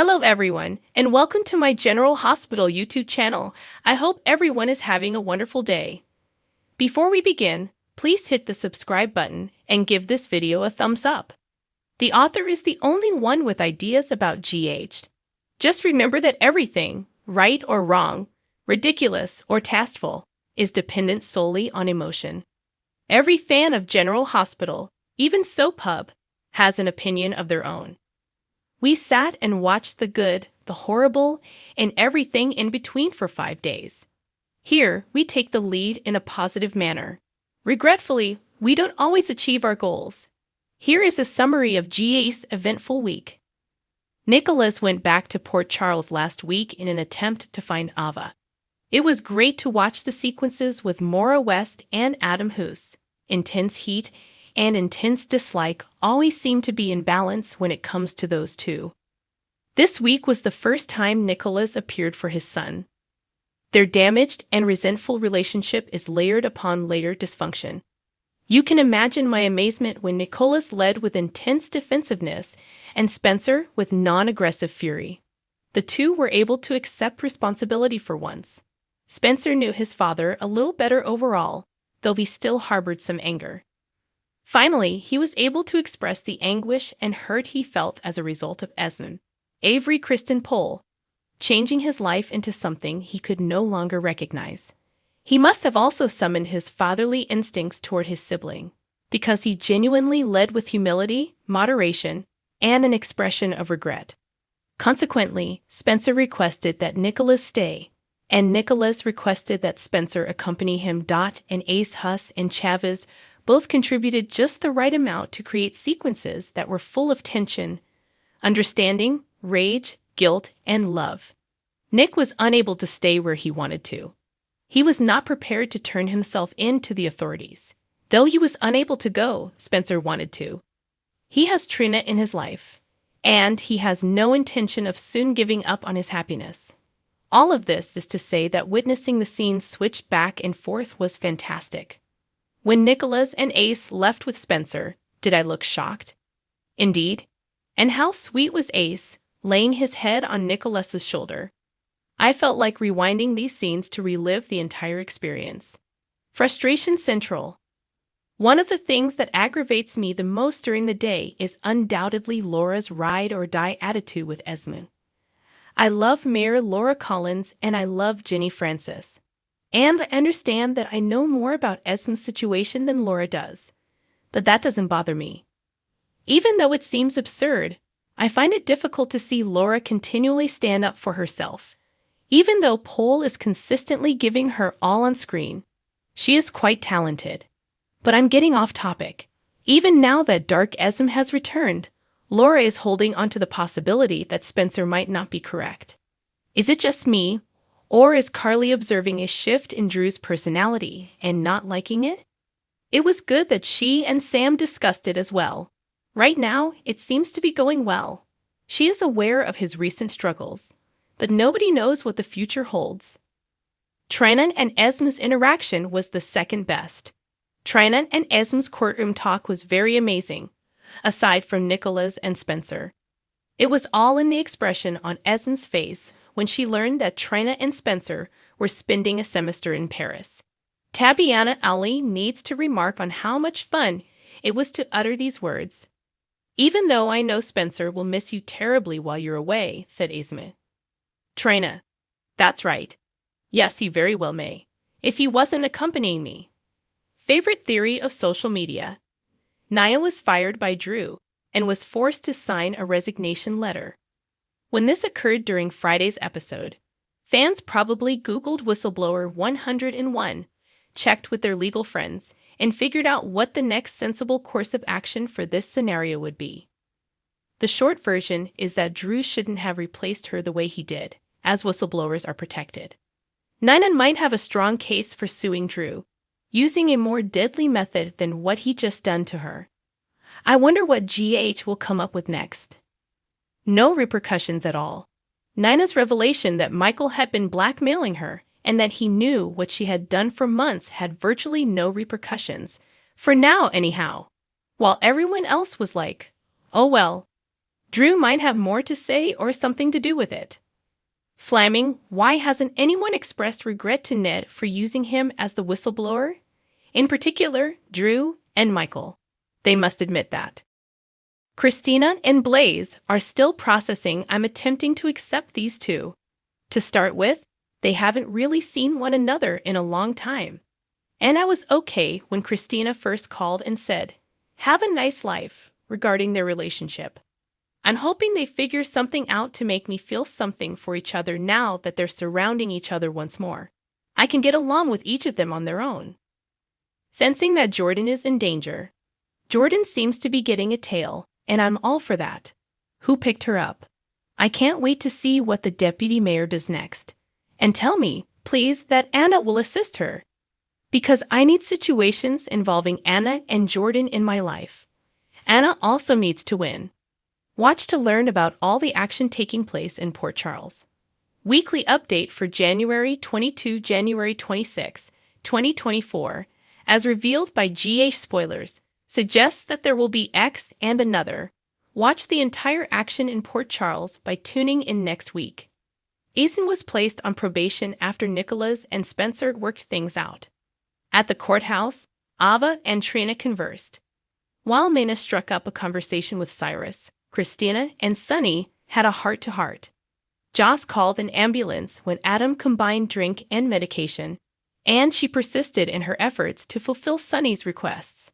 Hello everyone, and welcome to my General Hospital YouTube channel. I hope everyone is having a wonderful day. Before we begin, please hit the subscribe button and give this video a thumbs up. The author is the only one with ideas about GH. Just remember that everything, right or wrong, ridiculous or tasteful, is dependent solely on emotion. Every fan of General Hospital, even Soap Hub, has an opinion of their own. We sat and watched the good, the horrible, and everything in between for 5 days. Here, we take the lead in a positive manner. Regretfully, we don't always achieve our goals. Here is a summary of GA's eventful week. Nicholas went back to Port Charles last week in an attempt to find Ava. It was great to watch the sequences with Maura West and Adam Hoose. Intense heat and intense dislike always seem to be in balance when it comes to those two. This week was the first time Nicholas appeared for his son. Their damaged and resentful relationship is layered upon layer dysfunction. You can imagine my amazement when Nicholas led with intense defensiveness and Spencer with non-aggressive fury. The two were able to accept responsibility for once. Spencer knew his father a little better overall, though he still harbored some anger. Finally, he was able to express the anguish and hurt he felt as a result of Esmond, Avery Kristen Pohl, changing his life into something he could no longer recognize. He must have also summoned his fatherly instincts toward his sibling, because he genuinely led with humility, moderation, and an expression of regret. Consequently, Spencer requested that Nicholas stay, and Nicholas requested that Spencer accompany him. And Ace Huss and Chavez both contributed just the right amount to create sequences that were full of tension, understanding, rage, guilt, and love. Nick was unable to stay where he wanted to. He was not prepared to turn himself in to the authorities. Though he was unable to go, Spencer wanted to. He has Trina in his life, and he has no intention of soon giving up on his happiness. All of this is to say that witnessing the scenes switch back and forth was fantastic. When Nicholas and Ace left with Spencer, did I look shocked? Indeed. And how sweet was Ace, laying his head on Nicholas's shoulder. I felt like rewinding these scenes to relive the entire experience. Frustration Central. One of the things that aggravates me the most during the day is undoubtedly Laura's ride-or-die attitude with Esmond. I love Mayor Laura Collins and I love Jenny Francis. And I understand that I know more about Esmond's situation than Laura does, but that doesn't bother me. Even though it seems absurd, I find it difficult to see Laura continually stand up for herself. Even though Pohl is consistently giving her all on screen, she is quite talented. But I'm getting off topic. Even now that Dark Esmond has returned, Laura is holding onto the possibility that Spencer might not be correct. Is it just me? Or is Carly observing a shift in Drew's personality and not liking it? It was good that she and Sam discussed it as well. Right now, it seems to be going well. She is aware of his recent struggles, but nobody knows what the future holds. Trina and Esmond's interaction was the second best. Trina and Esmond's courtroom talk was very amazing, aside from Nicholas and Spencer. It was all in the expression on Esmond's face when she learned that Trina and Spencer were spending a semester in Paris. Tabiana Ali needs to remark on how much fun it was to utter these words. Even though I know Spencer will miss you terribly while you're away, said Esmond. Trina, that's right. Yes, he very well may, if he wasn't accompanying me. Favorite theory of social media. Nia was fired by Drew and was forced to sign a resignation letter. When this occurred during Friday's episode, fans probably Googled Whistleblower 101, checked with their legal friends, and figured out what the next sensible course of action for this scenario would be. The short version is that Drew shouldn't have replaced her the way he did, as whistleblowers are protected. Nina might have a strong case for suing Drew, using a more deadly method than what he just done to her. I wonder what GH will come up with next. No repercussions at all. Nina's revelation that Michael had been blackmailing her and that he knew what she had done for months had virtually no repercussions, for now anyhow, while everyone else was like, oh well. Drew might have more to say or something to do with it. Flaming, why hasn't anyone expressed regret to Ned for using him as the whistleblower? In particular, Drew and Michael. They must admit that. Christina and Blaze are still processing. I'm attempting to accept these two. To start with, they haven't really seen one another in a long time. And I was okay when Christina first called and said, "Have a nice life," regarding their relationship. I'm hoping they figure something out to make me feel something for each other now that they're surrounding each other once more. I can get along with each of them on their own. Sensing that Jordan is in danger, Jordan seems to be getting a tail, and I'm all for that. Who picked her up? I can't wait to see what the deputy mayor does next. And tell me, please, that Anna will assist her. Because I need situations involving Anna and Jordan in my life. Anna also needs to win. Watch to learn about all the action taking place in Port Charles. Weekly update for January 22, January 26, 2024, as revealed by GH Spoilers, suggests that there will be X and another. Watch the entire action in Port Charles by tuning in next week. Asen was placed on probation after Nicholas and Spencer worked things out. At the courthouse, Ava and Trina conversed. While Mena struck up a conversation with Cyrus, Christina and Sunny had a heart-to-heart. Joss called an ambulance when Adam combined drink and medication, and she persisted in her efforts to fulfill Sunny's requests.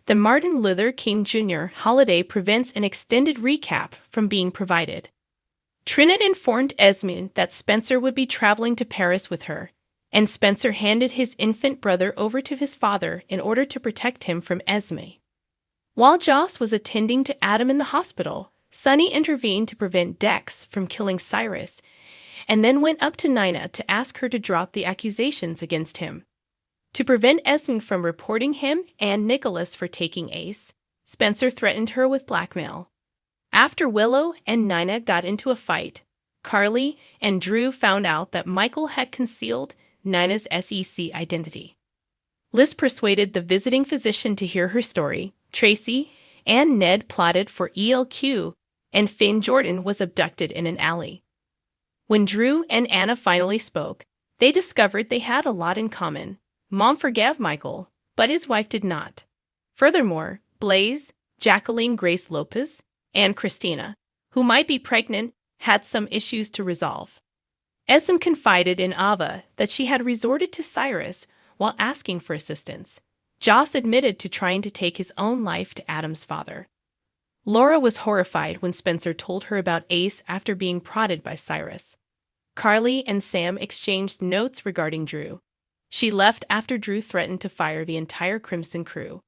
The Martin Luther King Jr. holiday prevents an extended recap from being provided. Trinette informed Esmond that Spencer would be traveling to Paris with her, and Spencer handed his infant brother over to his father in order to protect him from Esme. While Joss was attending to Adam in the hospital, Sunny intervened to prevent Dex from killing Cyrus, and then went up to Nina to ask her to drop the accusations against him. To prevent Esmond from reporting him and Nicholas for taking Ace, Spencer threatened her with blackmail. After Willow and Nina got into a fight, Carly and Drew found out that Michael had concealed Nina's SEC identity. Liz persuaded the visiting physician to hear her story. Tracy and Ned plotted for ELQ, and Finn Jordan was abducted in an alley. When Drew and Anna finally spoke, they discovered they had a lot in common. Mom forgave Michael, but his wife did not. Furthermore, Blaze, Jacqueline Grace Lopez, and Christina, who might be pregnant, had some issues to resolve. Esm confided in Ava that she had resorted to Cyrus while asking for assistance. Joss admitted to trying to take his own life to Adam's father. Laura was horrified when Spencer told her about Ace after being prodded by Cyrus. Carly and Sam exchanged notes regarding Drew. She left after Drew threatened to fire the entire Crimson crew.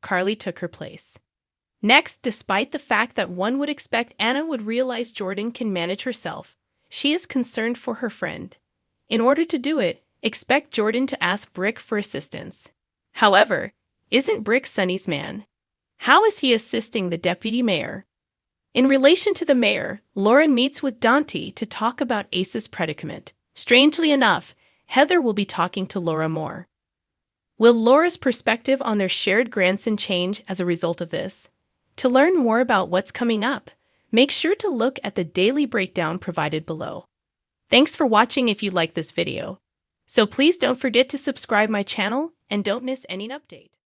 Carly took her place. Next, despite the fact that one would expect Anna would realize Jordan can manage herself, she is concerned for her friend. In order to do it, expect Jordan to ask Brick for assistance. However, isn't Brick Sunny's man? How is he assisting the deputy mayor? In relation to the mayor, Lauren meets with Dante to talk about Ace's predicament. Strangely enough, Heather will be talking to Laura more. Will Laura's perspective on their shared grandson change as a result of this? To learn more about what's coming up, make sure to look at the daily breakdown provided below. Thanks for watching if you liked this video. So please don't forget to subscribe my channel and don't miss any update.